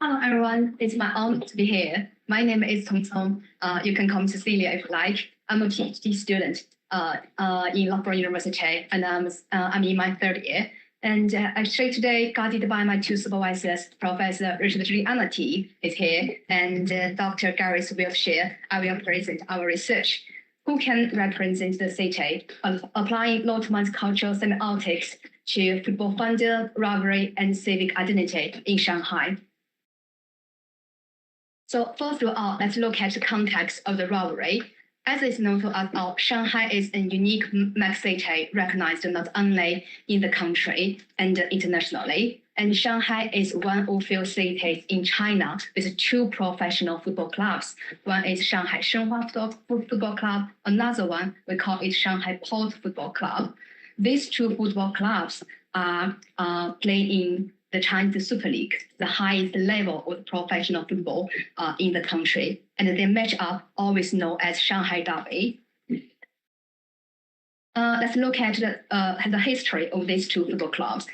Hello, everyone. It's my honor to be here. My name is Congcong. You can call me Cecilia if you like. I'm a PhD student in Loughborough University, and I'm in my third year. And actually today, guided by my two supervisors, Professor Richard Anati is here, and Dr. Gareth Wiltshire, I will present our research. Who can represent the city of applying Lothman's cultural semiotics to football fandom, rivalry, and civic identity in Shanghai? So first of all, let's look at the context of the rivalry. As is known to us all, Shanghai is a unique mega city recognized not only in the country and internationally. And Shanghai is one of few cities in China with two professional football clubs. One is Shanghai Shenhua Football Club. Another one, we call it Shanghai Port Football Club. These two football clubs are playing in the Chinese Super League, the highest level of professional football in the country. And their matchup always known as Shanghai Derby. Let's look at the history of these two football clubs.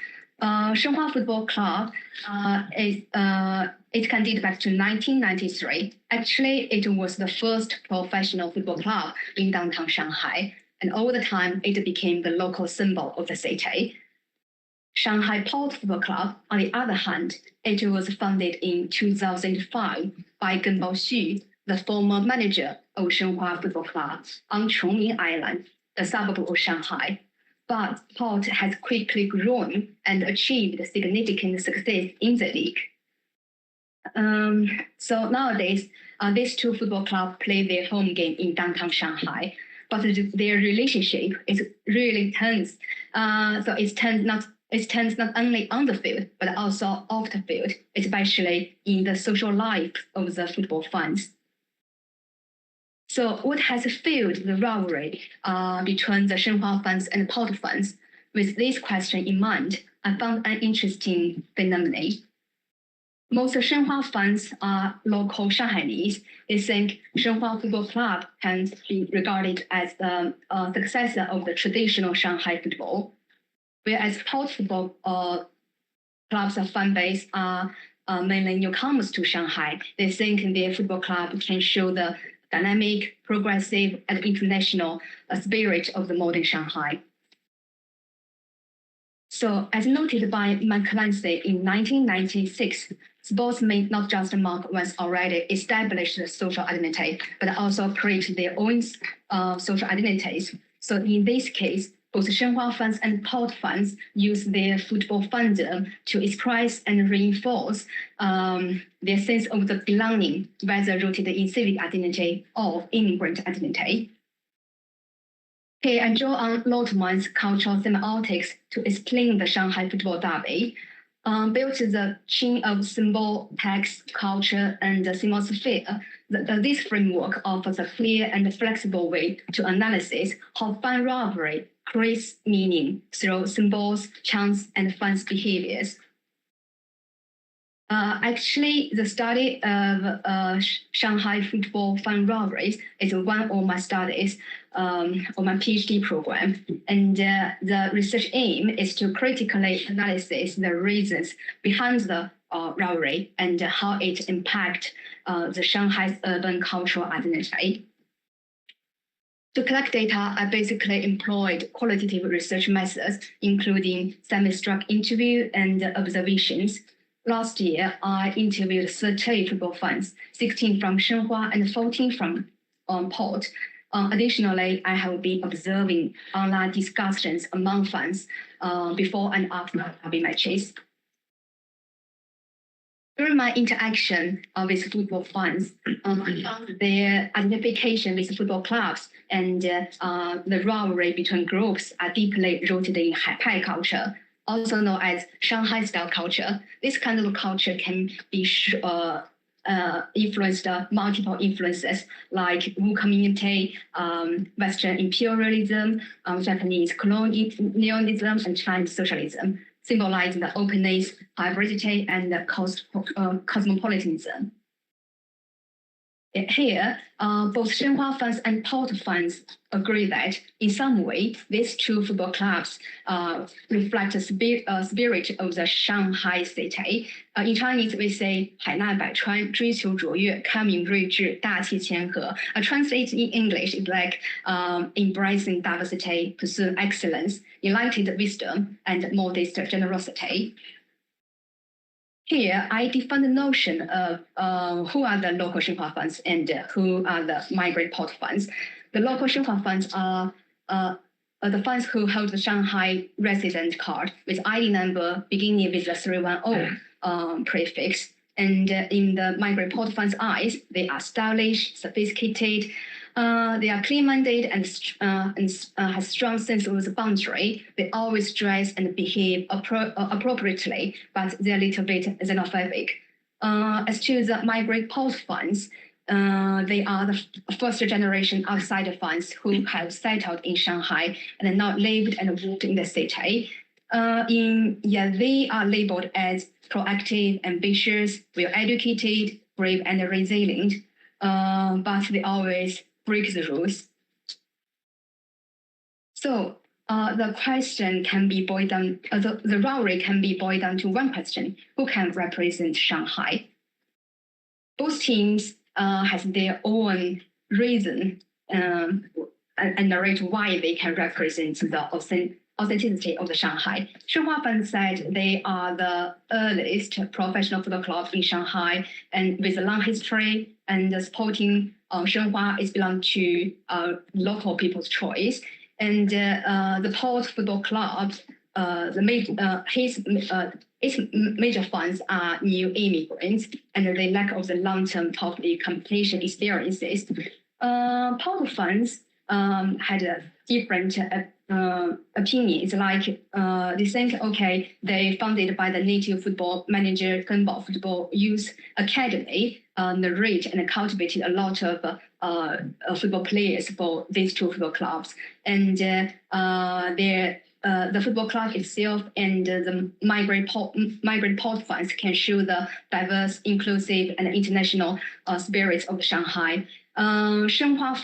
Shenhua Football Club it can date back to 1993. Actually, it was the first professional football club in downtown Shanghai, and over the time, it became the local symbol of the city. Shanghai Port Football Club, on the other hand, it was founded in 2005 by Genbao Xu, the former manager of Shenhua Football Club on Chongming Island, a suburb of Shanghai. But Port has quickly grown and achieved significant success in the league. So nowadays, these two football clubs play their home game in downtown Shanghai, but their relationship is really tense. So it's tense not only on the field, but also off the field, especially in the social life of the football fans. So what has fueled the rivalry between the Shenhua fans and Port fans? With this question in mind, I found an interesting phenomenon. Most Shenhua fans are local Shanghainese. They think Shenhua Football Club can be regarded as the successor of the traditional Shanghai football, whereas Port football club's fan base are mainly newcomers to Shanghai. They think their football club can show the dynamic, progressive, and international spirit of the modern Shanghai. So, as noted by McClancy in 1996, sports may not just mark one's already established social identity, but also create their own social identities. So, in this case, both Shenhua fans and Port fans use their football fandom to express and reinforce their sense of the belonging, whether rooted in civic identity or immigrant identity. Here I draw on Lothman's cultural semiotics to explain the Shanghai football derby. Built the chain of symbol, text, culture, and semiosphere, this framework offers a clear and flexible way to analyze how fan rivalry creates meaning through symbols, chants, and fans' behaviors. Actually, the study of Shanghai football fan rivalries is one of my studies of my PhD program. And the research aim is to critically analyze the reasons behind the rivalry and how it impacts the Shanghai's urban cultural identity. To collect data, I basically employed qualitative research methods, including semi-struck interview and observations. Last year, I interviewed 30 football fans, 16 from Shenhua and 14 from Port. Additionally, I have been observing online discussions among fans before and after derby matches. During my interaction with football fans, I found their identification with football clubs and the rivalry between groups are deeply rooted in Haipai culture, also known as Shanghai-style culture. This kind of culture can be influenced multiple influences like Wu community, Western imperialism, Japanese colonialism, and Chinese socialism, symbolizing the openness, hybridity, and cosmopolitanism. Here, both Shenhua fans and Port fans agree that in some way, these two football clubs reflect the spirit of the Shanghai city. In Chinese, we say 海纳百川，追求卓越，开明睿智，大气谦和. Translated in English, it's like embracing diversity, pursue excellence, enlightened wisdom, and modest generosity. Here, I define the notion of who are the local Shenhua fans and who are the migrant port fans. The local Shenhua fans are the fans who hold the Shanghai resident card with ID number beginning with the 310 prefix. And in the migrant port fans' eyes, they are stylish, sophisticated, they are clean-minded and have strong sense of the boundary. They always dress and behave appropriately, but they're a little bit xenophobic. As to the migrant port fans, they are the first generation outsider fans who have settled in Shanghai and now lived and worked in the city. They are labeled as proactive, ambitious, well-educated, brave, and resilient, but they always break the rules. So the question can be boiled down, the rivalry can be boiled down to one question: who can represent Shanghai? Both teams have their own reason and narrate why they can represent the authenticity of the Shanghai. Shenhua fans said they are the earliest professional football club in Shanghai, and with a long history, and supporting Shenhua is belong to local people's choice. And the Port Football Club, its major fans are new immigrants, and they lack of the long-term public competition experiences. Port fans had a different opinions. Like they think, okay, they founded by the native football manager Congcong Football Youth Academy, narrate and cultivated a lot of football players for these two football clubs, and the football club itself and the migrant port fans can show the diverse, inclusive, and international spirit of Shanghai. Shenhua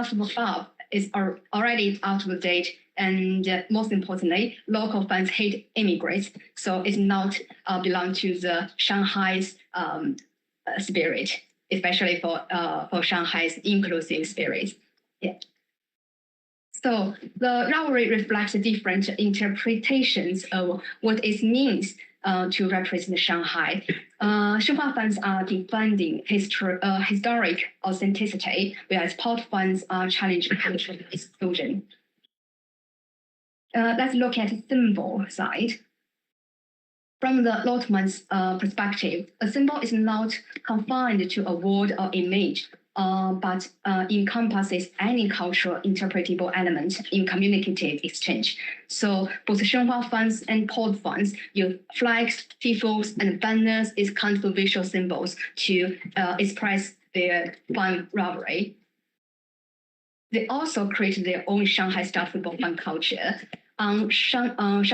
Football Club is already out of date, and most importantly, local fans hate immigrants, so it's not belong to the Shanghai's spirit, especially for Shanghai's inclusive spirit. Yeah. So the rivalry reflects different interpretations of what it means to represent Shanghai. Shenhua fans are defending historic authenticity, whereas Port fans are challenging cultural exclusion. Let's look at the symbol side. From the Lotman's perspective, a symbol is not confined to a word or image, but encompasses any cultural interpretable element in communicative exchange. So both Shenhua fans and Port fans use flags, tifos, and banners as kind of visual symbols to express their fan rivalry. They also create their own Shanghai-style football fan culture. On Shenhua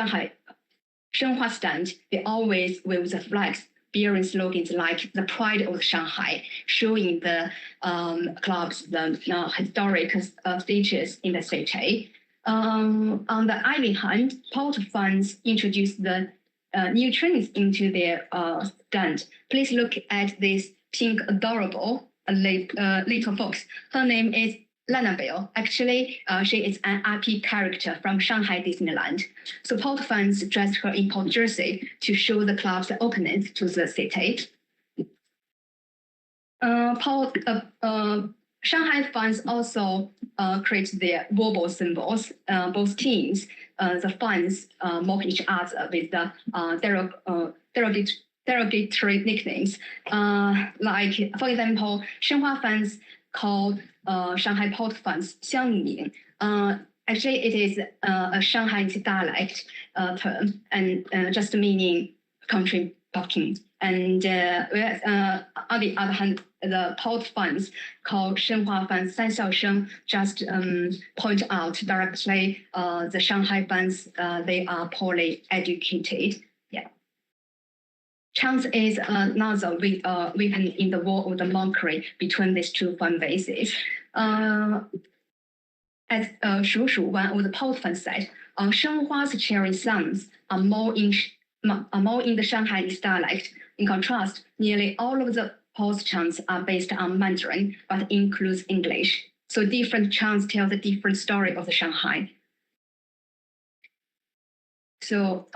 stand, they always wave the flags, bearing slogans like the pride of Shanghai, showing the club's historic features in the city. On the other hand, Port fans introduced the new trends into their stand. Please look at this pink, adorable little fox. Her name is Lanabelle. Actually, she is an IP character from Shanghai Disneyland. So Port fans dressed her in Port jersey to show the club's openness to the city. Shanghai fans also create their verbal symbols. Both teams, the fans mock each other with the derogatory nicknames. Like, for example, Shenhua fans called Shanghai Port fans 乡民. Actually, it is a Shanghai dialect term, and just meaning country bucking. And on the other hand, the Port fans called Shenhua fans 三校生, just point out directly the Shanghai fans, they are poorly educated. Yeah. chance is another weapon in the war of the mockery between these two fan bases. As Shu Shu, one of the post fans said, Shenhua's cheering songs are more in the Shanghai dialect. In contrast, nearly all of the post chants are based on Mandarin, but includes English. So different chants tell the different story of the Shanghai. So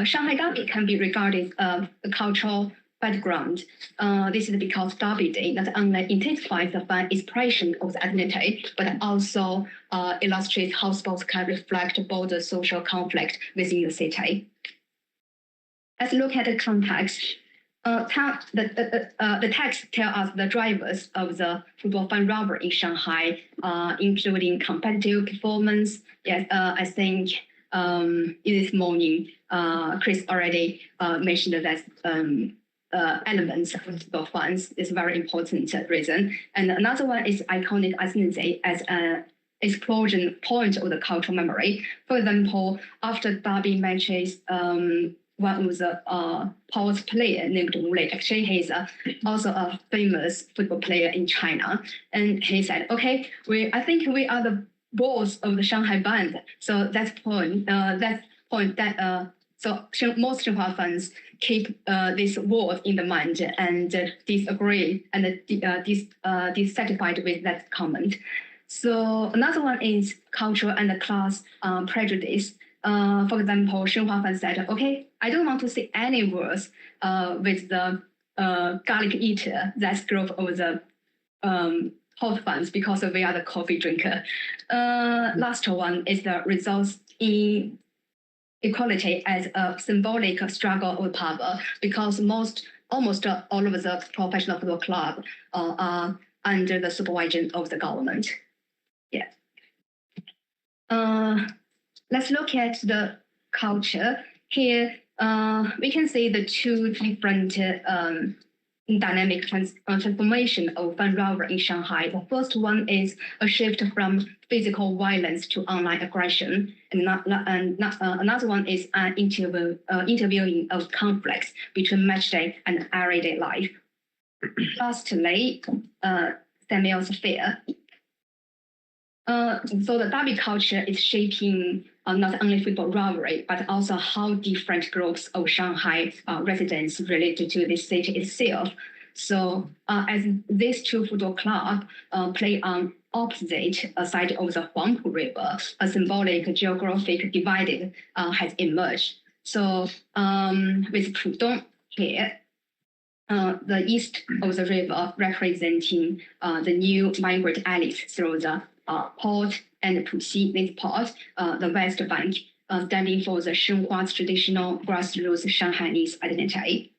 Shanghai Derby can be regarded as a cultural background. This is because Derby Day not only intensifies the fan expression of the identity, but also illustrates how sports can reflect both the social conflict within the city. Let's look at the context. The text tells us the drivers of the football fan rivalry in Shanghai, including competitive performance. Yes, I think this morning, Chris already mentioned that elements of football fans is very important reason. And another one is iconic identity as an explosion point of the cultural memory. For example, after derby matches, one of the Paul's player named Wu Lei, actually he's also a famous football player in China. And he said, okay, I think we are the boss of the Shanghai band. So that's point so most Shanghai fans keep this word in the mind and disagree and dissatisfied with that comment. So another one is cultural and class prejudice. For example, Shenhua fans said, okay, I don't want to see any words with the garlic eater that's group of the hot fans because we are the coffee drinker. Last one is the results in equality as a symbolic struggle of power because almost all of the professional football club are under the supervision of the government. Yeah. Let's look at the culture. Here, we can see the two different dynamic transformation of fan rivalry in Shanghai. The first one is a shift from physical violence to online aggression, and another one is an interviewing of conflicts between matchday and everyday life. Lastly, Samuel's fear. So the derby culture is shaping not only football rivalry, but also how different groups of Shanghai residents related to this city itself. So as these two football clubs play on opposite side of the Huangpu River, a symbolic geographic divide has emerged. So with Pudong here, the east of the river representing the new migrant alleys through the port and Puxi, this port, the West Bank, standing for the Shenhua's traditional grassroots Shanghainese identity.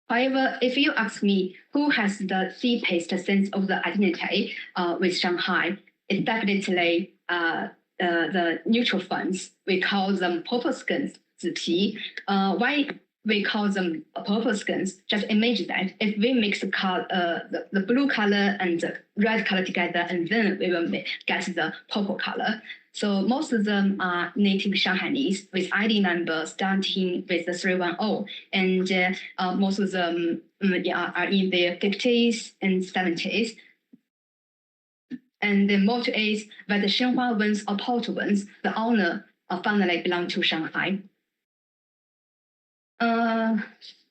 However, if you ask me who has the deepest sense of the identity with Shanghai, it's definitely the neutral fans. We call them purple skins, 紫皮. Why we call them purple skins? Just imagine that if we mix the blue color and the red color together, and then we will get the purple color. So most of them are native Shanghainese with ID number starting with the 310, and most of them are in their 50s and 70s. And the motto is whether Shenhua wins or Porto wins, the honor finally belongs to Shanghai.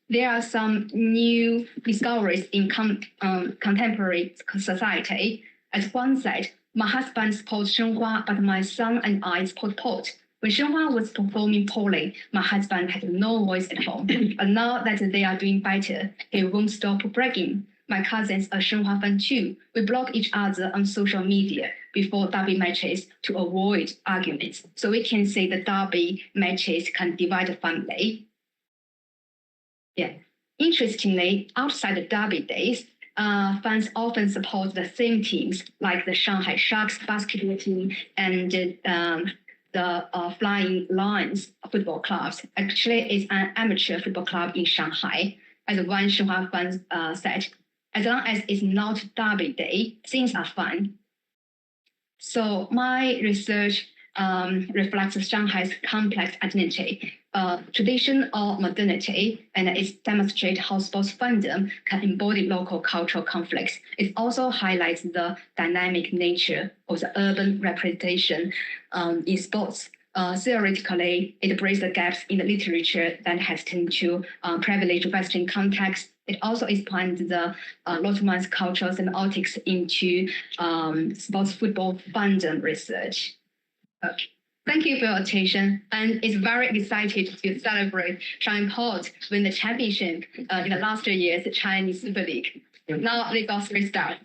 There are some new discoveries in contemporary society. At one side, my husband supports Shenhua, but my son and I support Port. When Shenhua was performing poorly, my husband had no voice at home. But now that they are doing better, he won't stop bragging. My cousins are Shenhua fan too. We block each other on social media before derby matches to avoid arguments. So we can say the derby matches can divide a family. Yeah. Interestingly, outside the derby days, fans often support the same teams like the Shanghai Sharks basketball team and the Flying Lions football clubs. Actually, it's an amateur football club in Shanghai. As one Shanghai fan said, as long as it's not derby day, things are fun. So my research reflects Shanghai's complex identity, tradition or modernity, and it demonstrates how sports fandom can embody local cultural conflicts. It also highlights the dynamic nature of the urban representation in sports. Theoretically, it bridges the gaps in the literature that has tended to privilege Western context. It also expands the Lotman's cultural semiotics into sports football fandom research. Thank you for your attention, and it's very excited to celebrate Shanghai Port win the championship in the last year's Chinese Super League. Now they got 3 stars.